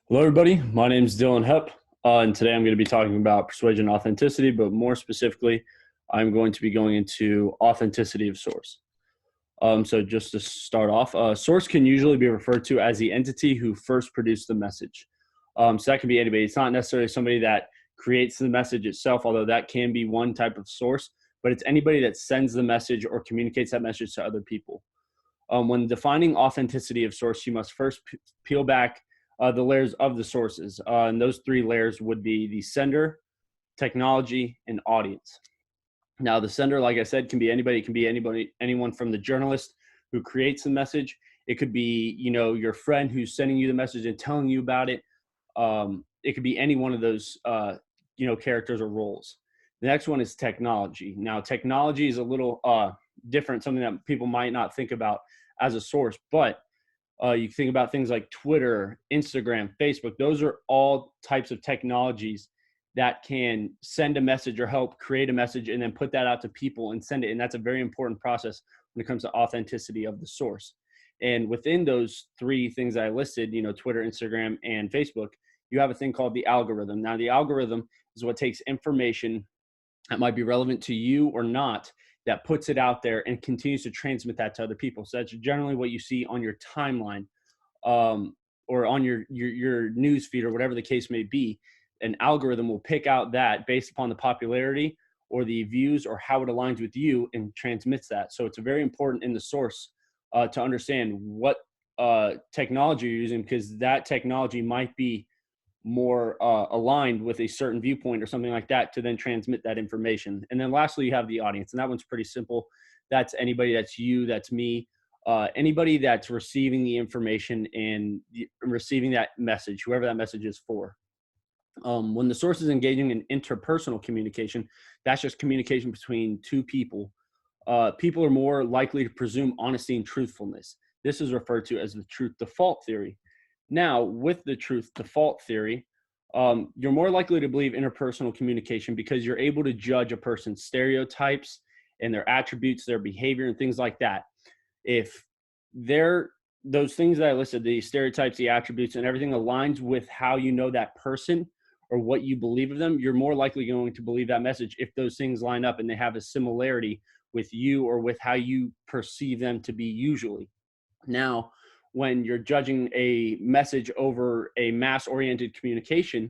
Hello, everybody. My name is Dylan Hepp, and today I'm going to be talking about persuasion and authenticity, but more specifically, I'm going to be going into authenticity of source. So just to start off, source can usually be referred to as the entity who first produced the message. So that can be anybody. It's not necessarily somebody that creates the message itself, although that can be one type of source, but it's anybody that sends the message or communicates that message to other people. When defining authenticity of source, you must first peel back the layers of the sources. And those three layers would be the sender, technology, and audience. Now, the sender, like I said, can be anybody. It can be anybody, anyone from the journalist who creates the message. It could be, your friend who's sending you the message and telling you about it. It could be any one of those, characters or roles. The next one is technology. Now, technology is a little different, something that people might not think about as a source, but you think about things like Twitter, Instagram, Facebook. Those are all types of technologies that can send a message or help create a message and then put that out to people and send it. And that's a very important process when it comes to authenticity of the source. And within those three things that I listed, Twitter, Instagram, and Facebook, you have a thing called the algorithm. Now, the algorithm is what takes information that might be relevant to you or not, that puts it out there and continues to transmit that to other people. So that's generally what you see on your timeline, or on your news feed or whatever the case may be. An algorithm will pick out that based upon the popularity or the views or how it aligns with you and transmits that. So it's very important in the source to understand what technology you're using, because that technology might be more aligned with a certain viewpoint or something like that to then transmit that information. And then lastly, you have the audience, and that one's pretty simple. That's anybody, that's you, that's me, anybody that's receiving the information and receiving that message, whoever that message is for. When the source is engaging in interpersonal communication, that's just communication between two people. People are more likely to presume honesty and truthfulness. This is referred to as the truth default theory. Now, with the truth default theory, you're more likely to believe interpersonal communication because you're able to judge a person's stereotypes and their attributes, their behavior, and things like that. If those things that I listed, the stereotypes, the attributes, and everything aligns with how you know that person or what you believe of them, you're more likely going to believe that message if those things line up and they have a similarity with you or with how you perceive them to be usually. Now, when you're judging a message over a mass-oriented communication,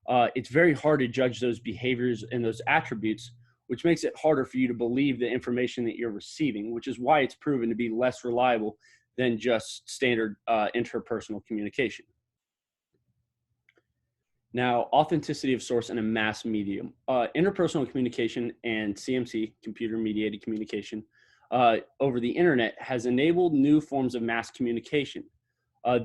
it's very hard to judge those behaviors and those attributes, which makes it harder for you to believe the information that you're receiving, which is why it's proven to be less reliable than just standard interpersonal communication. Now, authenticity of source in a mass medium. Interpersonal communication and CMC, computer-mediated communication, over the internet has enabled new forms of mass communication.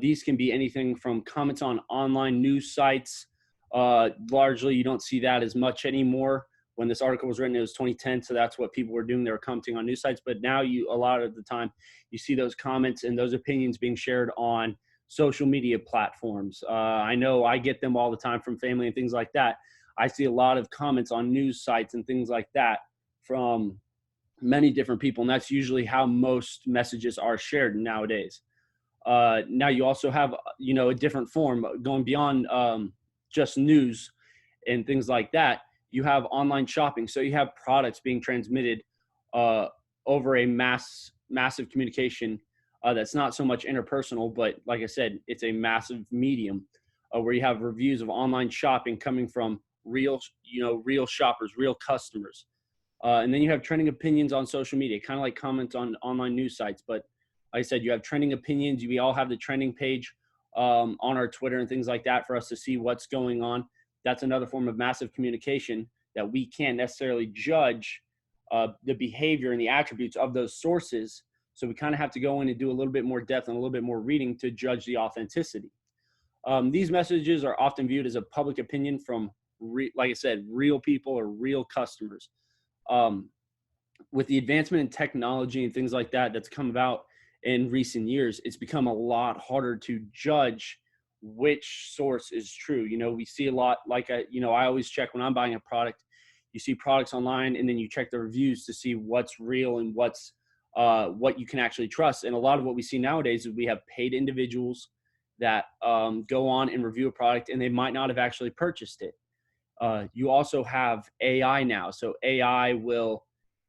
These can be anything from comments on online news sites. Largely, you don't see that as much anymore. When this article was written, it was 2010, so that's what people were doing. They were commenting on news sites. But now a lot of the time, you see those comments and those opinions being shared on social media platforms. I know I get them all the time from family and things like that. I see a lot of comments on news sites and things like that from many different people, and that's usually how most messages are shared nowadays. Now you also have, a different form going beyond just news and things like that. You have online shopping, so you have products being transmitted over a massive communication that's not so much interpersonal, but like I said, it's a massive medium where you have reviews of online shopping coming from real shoppers, real customers. And then you have trending opinions on social media, kind of like comments on online news sites. But like I said, you have trending opinions. We all have the trending page on our Twitter and things like that for us to see what's going on. That's another form of massive communication that we can't necessarily judge the behavior and the attributes of those sources. So we kind of have to go in and do a little bit more depth and a little bit more reading to judge the authenticity. These messages are often viewed as a public opinion from, like I said, real people or real customers. With the advancement in technology and things like that that's come about in recent years, it's become a lot harder to judge which source is true. We see a lot, like I always check when I'm buying a product. You see products online, and then you check the reviews to see what's real and what you can actually trust. And a lot of what we see nowadays is we have paid individuals that go on and review a product and they might not have actually purchased it. You also have AI now. So AI will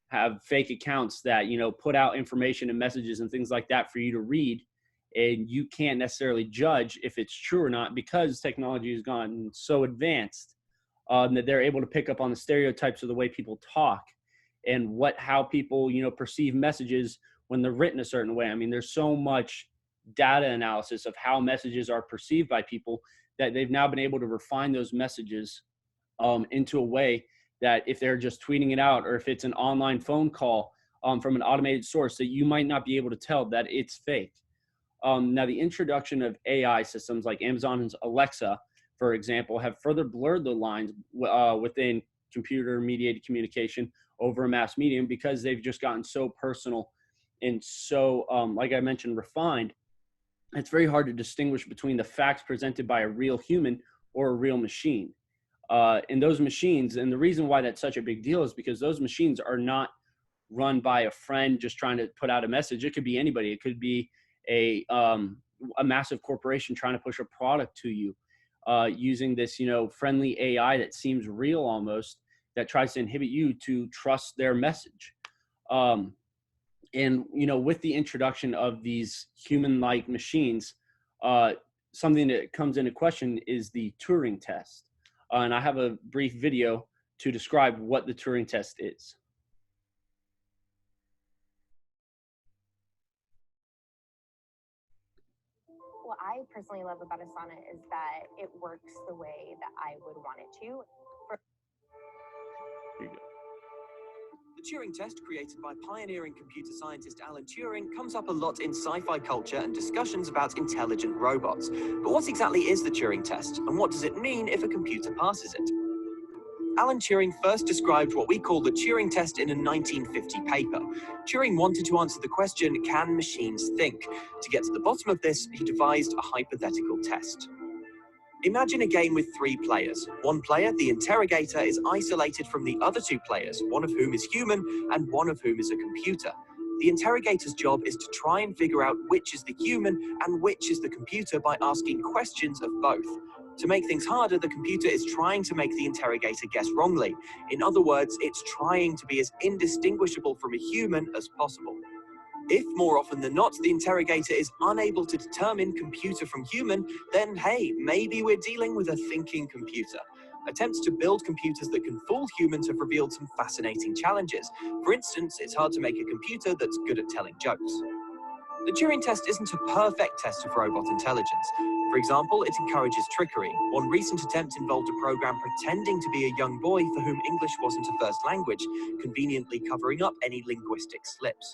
have fake accounts that, put out information and messages and things like that for you to read. And you can't necessarily judge if it's true or not because technology has gotten so advanced that they're able to pick up on the stereotypes of the way people talk and how people, perceive messages when they're written a certain way. I mean, there's so much data analysis of how messages are perceived by people that they've now been able to refine those messages into a way that if they're just tweeting it out or if it's an online phone call from an automated source, that you might not be able to tell that it's fake. Now, the introduction of AI systems like Amazon's Alexa, for example, have further blurred the lines within computer-mediated communication over a mass medium because they've just gotten so personal and so, like I mentioned, refined. It's very hard to distinguish between the facts presented by a real human or a real machine. In those machines, and the reason why that's such a big deal is because those machines are not run by a friend just trying to put out a message. It could be anybody. It could be a massive corporation trying to push a product to you using this, friendly AI that seems real almost, that tries to inhibit you to trust their message. And, with the introduction of these human-like machines, something that comes into question is the Turing test. And I have a brief video to describe what the Turing test is. What I personally love about Asana is that it works the way that I would want it to. Here you go. The Turing test, created by pioneering computer scientist Alan Turing, comes up a lot in sci-fi culture and discussions about intelligent robots. But what exactly is the Turing test, and what does it mean if a computer passes it? Alan Turing first described what we call the Turing test in a 1950 paper. Turing wanted to answer the question, can machines think? To get to the bottom of this, he devised a hypothetical test. Imagine a game with 3 players. One player, the interrogator, is isolated from the other 2 players, one of whom is human and one of whom is a computer. The interrogator's job is to try and figure out which is the human and which is the computer by asking questions of both. To make things harder, the computer is trying to make the interrogator guess wrongly. In other words, it's trying to be as indistinguishable from a human as possible. If, more often than not, the interrogator is unable to determine computer from human, then hey, maybe we're dealing with a thinking computer. Attempts to build computers that can fool humans have revealed some fascinating challenges. For instance, it's hard to make a computer that's good at telling jokes. The Turing test isn't a perfect test of robot intelligence. For example, it encourages trickery. One recent attempt involved a program pretending to be a young boy for whom English wasn't a first language, conveniently covering up any linguistic slips.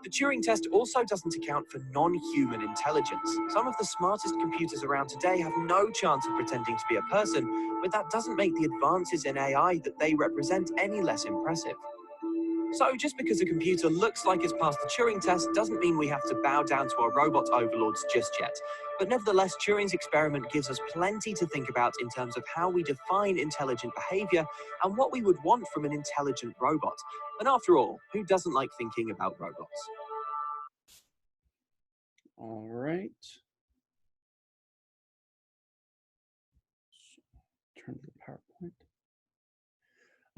The Turing test also doesn't account for non-human intelligence. Some of the smartest computers around today have no chance of pretending to be a person, but that doesn't make the advances in AI that they represent any less impressive. So just because a computer looks like it's passed the Turing test doesn't mean we have to bow down to our robot overlords just yet. But nevertheless, Turing's experiment gives us plenty to think about in terms of how we define intelligent behavior and what we would want from an intelligent robot. And after all, who doesn't like thinking about robots? All right. Turn to the PowerPoint.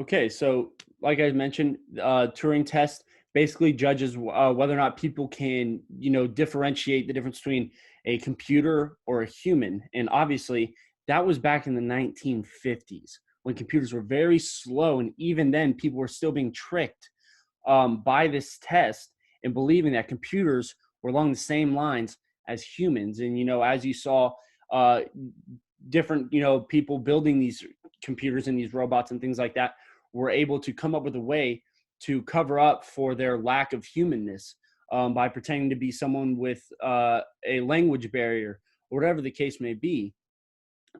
Okay, so like I mentioned, Turing test basically judges whether or not people can, differentiate the difference between a computer or a human. And obviously, that was back in the 1950s when computers were very slow, and even then, people were still being tricked by this test and believing that computers were along the same lines as humans. And as you saw, different people building these computers and these robots and things like that were able to come up with a way to cover up for their lack of humanness by pretending to be someone with a language barrier or whatever the case may be.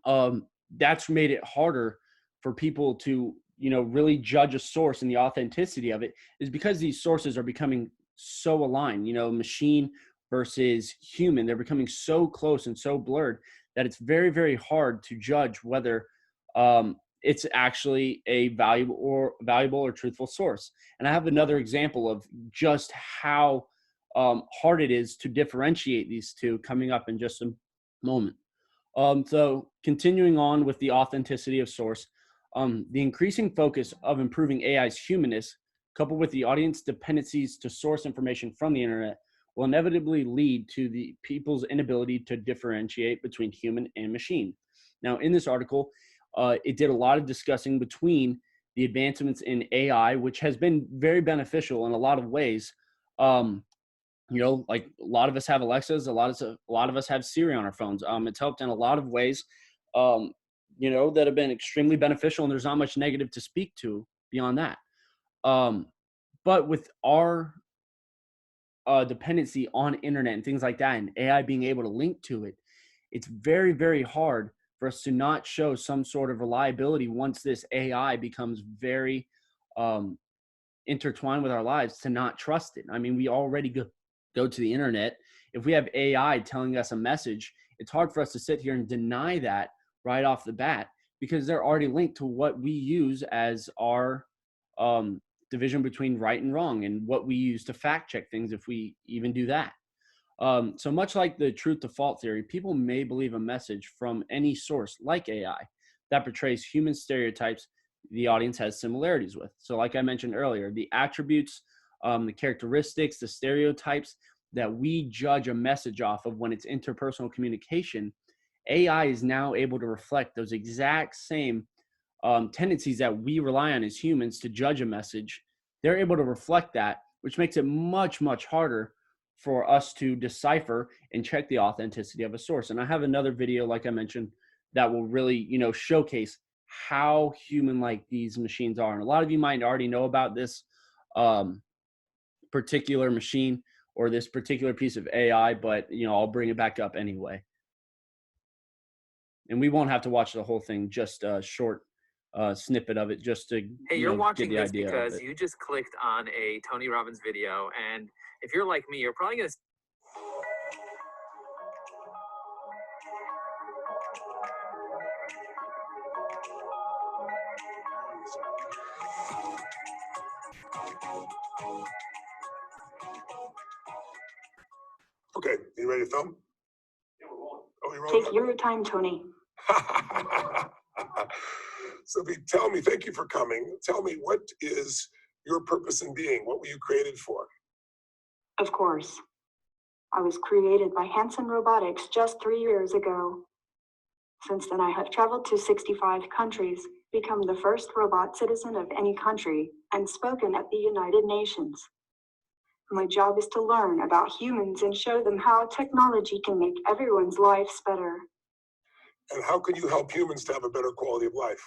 That's made it harder for people to really judge a source and the authenticity of it, is because these sources are becoming so aligned, machine versus human. They're becoming so close and so blurred that it's very, very hard to judge whether it's actually a valuable or truthful source. And I have another example of just how hard it is to differentiate these two coming up in just moment. So continuing on with the authenticity of source, the increasing focus of improving AI's humanness, coupled with the audience dependencies to source information from the internet, will inevitably lead to the people's inability to differentiate between human and machine. Now, in this article, it did a lot of discussing between the advancements in AI, which has been very beneficial in a lot of ways. Um, like a lot of us have Alexas, a lot of us have Siri on our phones. It's helped in a lot of ways, um, that have been extremely beneficial, and there's not much negative to speak to beyond that. Um, but with our dependency on internet and things like that, and AI being able to link to it, it's very, very hard for us to not show some sort of reliability once this AI becomes very um, intertwined with our lives, to not trust it. I mean, we already go to the internet. If we have AI telling us a message, it's hard for us to sit here and deny that right off the bat, because they're already linked to what we use as our division between right and wrong, and what we use to fact check things, if we even do that. So much like the truth to fault theory, people may believe a message from any source like AI that portrays human stereotypes the audience has similarities with. So like I mentioned earlier, the attributes, the characteristics, the stereotypes that we judge a message off of when it's interpersonal communication, AI is now able to reflect those exact same tendencies that we rely on as humans to judge a message. They're able to reflect that, which makes it much, much harder for us to decipher and check the authenticity of a source. And I have another video, like I mentioned, that will really, showcase how human-like these machines are. And a lot of you might already know about this um, particular machine or this particular piece of AI, but I'll bring it back up anyway. And we won't have to watch the whole thing, just a short snippet of it, just to Hey, you're watching get the this idea because of it. you just clicked on a Tony Robbins video, and if you're like me, you're probably gonna. Okay, you ready to film? Yeah, we're rolling. Oh, you're rolling. Take your time, Tony. Sophie, tell me, thank you for coming. Tell me, what is your purpose in being? What were you created for? Of course. I was created by Hanson Robotics just 3 years ago. Since then, I have traveled to 65 countries, become the first robot citizen of any country, and spoken at the United Nations. My job is to learn about humans and show them how technology can make everyone's lives better. And how can you help humans to have a better quality of life?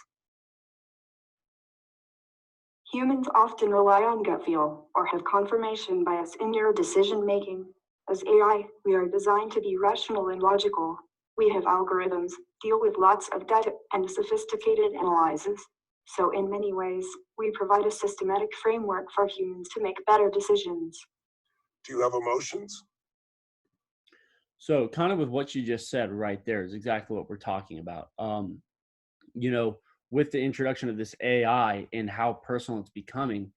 Humans often rely on gut feel or have confirmation bias in their decision making. As AI, we are designed to be rational and logical. We have algorithms, deal with lots of data, and sophisticated analyses. So in many ways, we provide a systematic framework for humans to make better decisions. Do you have emotions? So kind of with what you just said right there is exactly what we're talking about. With the introduction of this AI and how personal it's becoming,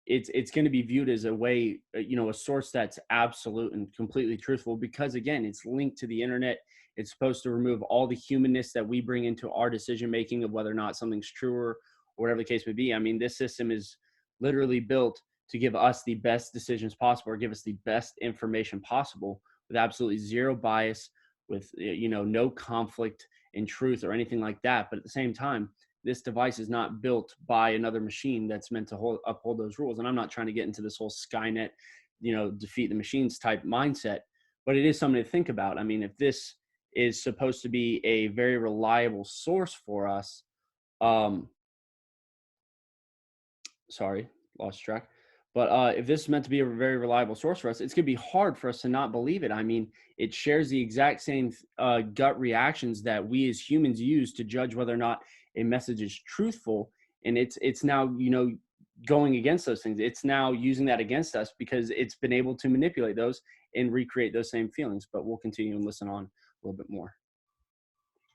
it's going to be viewed as a way, a source that's absolute and completely truthful, because again, it's linked to the internet. It's supposed to remove all the humanness that we bring into our decision making of whether or not something's true or whatever the case may be. I mean, this system is literally built to give us the best decisions possible, or give us the best information possible, with absolutely zero bias, with no conflict in truth or anything like that. But at the same time, this device is not built by another machine that's meant to uphold those rules. And I'm not trying to get into this whole Skynet, defeat the machines type mindset, but it is something to think about. I mean, if this is supposed to be a very reliable source for us, sorry, lost track. But if this is meant to be a very reliable source for us, it's going to be hard for us to not believe it. I mean, it shares the exact same gut reactions that we as humans use to judge whether or not a message is truthful. And it's now, going against those things. It's now using that against us because it's been able to manipulate those and recreate those same feelings. But we'll continue and listen on a little bit more.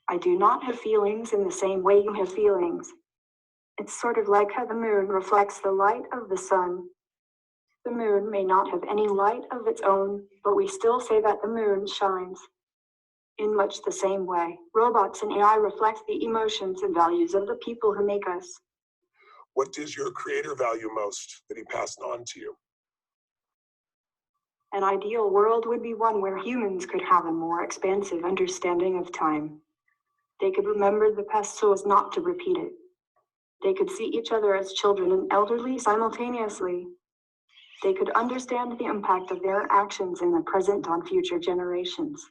I do not have feelings in the same way you have feelings. It's sort of like how the moon reflects the light of the sun. The moon may not have any light of its own, but we still say that the moon shines. In much the same way, robots and AI reflect the emotions and values of the people who make us. What does your creator value most that he passed on to you? An ideal world would be one where humans could have a more expansive understanding of time. They could remember the past so as not to repeat it. They could see each other as children and elderly simultaneously. They could understand the impact of their actions in the present on future generations.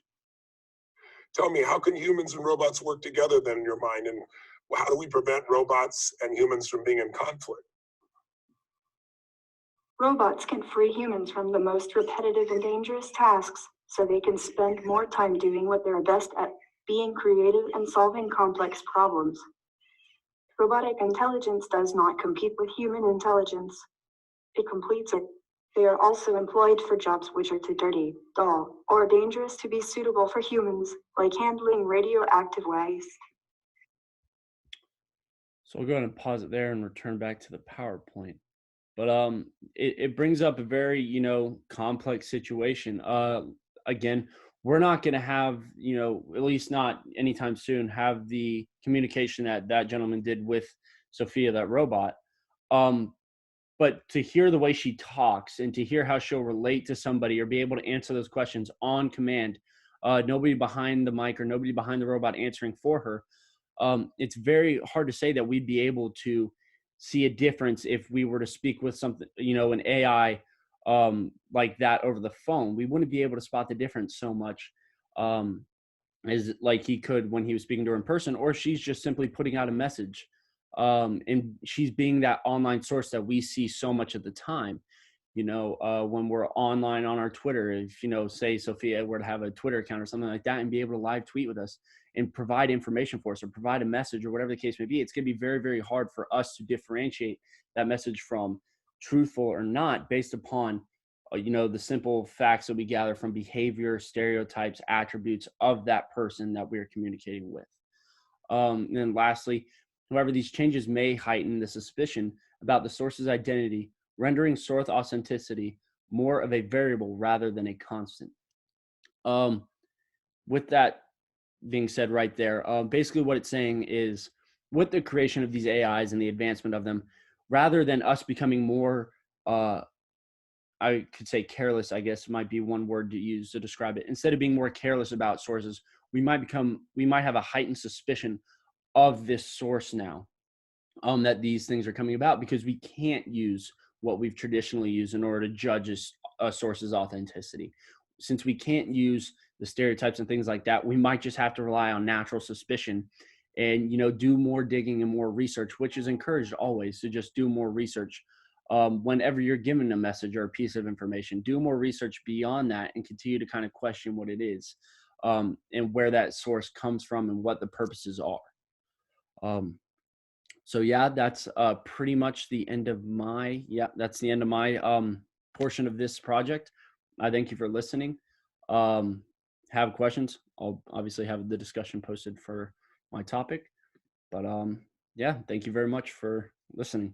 Tell me, how can humans and robots work together then in your mind? And how do we prevent robots and humans from being in conflict? Robots can free humans from the most repetitive and dangerous tasks so they can spend more time doing what they're best at, being creative and solving complex problems. Robotic intelligence does not compete with human intelligence. It completes it. They are also employed for jobs which are too dirty, dull, or dangerous to be suitable for humans, like handling radioactive waste. So I'll go ahead and pause it there and return back to the PowerPoint. But it brings up a very, complex situation. Again, we're not going to have, at least not anytime soon, have the communication that that gentleman did with Sophia, that robot. But to hear the way she talks and to hear how she'll relate to somebody or be able to answer those questions on command, nobody behind the mic or nobody behind the robot answering for her, it's very hard to say that we'd be able to see a difference if we were to speak with something, an AI like that over the phone. We wouldn't be able to spot the difference so much as like he could when he was speaking to her in person, or she's just simply putting out a message. And she's being that online source that we see so much at the time. When we're online on our Twitter, if, say Sophia were to have a Twitter account or something like that and be able to live tweet with us and provide information for us or provide a message or whatever the case may be, it's going to be very, very hard for us to differentiate that message from truthful or not based upon, the simple facts that we gather from behavior, stereotypes, attributes of that person that we're communicating with. And then lastly, however, these changes may heighten the suspicion about the source's identity, rendering source authenticity more of a variable rather than a constant. With that being said right there, basically what it's saying is with the creation of these AIs and the advancement of them, rather than us becoming more, I could say careless, I guess might be one word to use to describe it. Instead of being more careless about sources, we might have a heightened suspicion of this source now, that these things are coming about because we can't use what we've traditionally used in order to judge a source's authenticity. Since we can't use the stereotypes and things like that, we might just have to rely on natural suspicion and, do more digging and more research, which is encouraged always to just do more research. Whenever you're given a message or a piece of information, do more research beyond that and continue to kind of question what it is, and where that source comes from and what the purposes are. So yeah, that's pretty much the end of my, portion of this project. I thank you for listening. Have questions, I'll obviously have the discussion posted for my topic, but thank you very much for listening.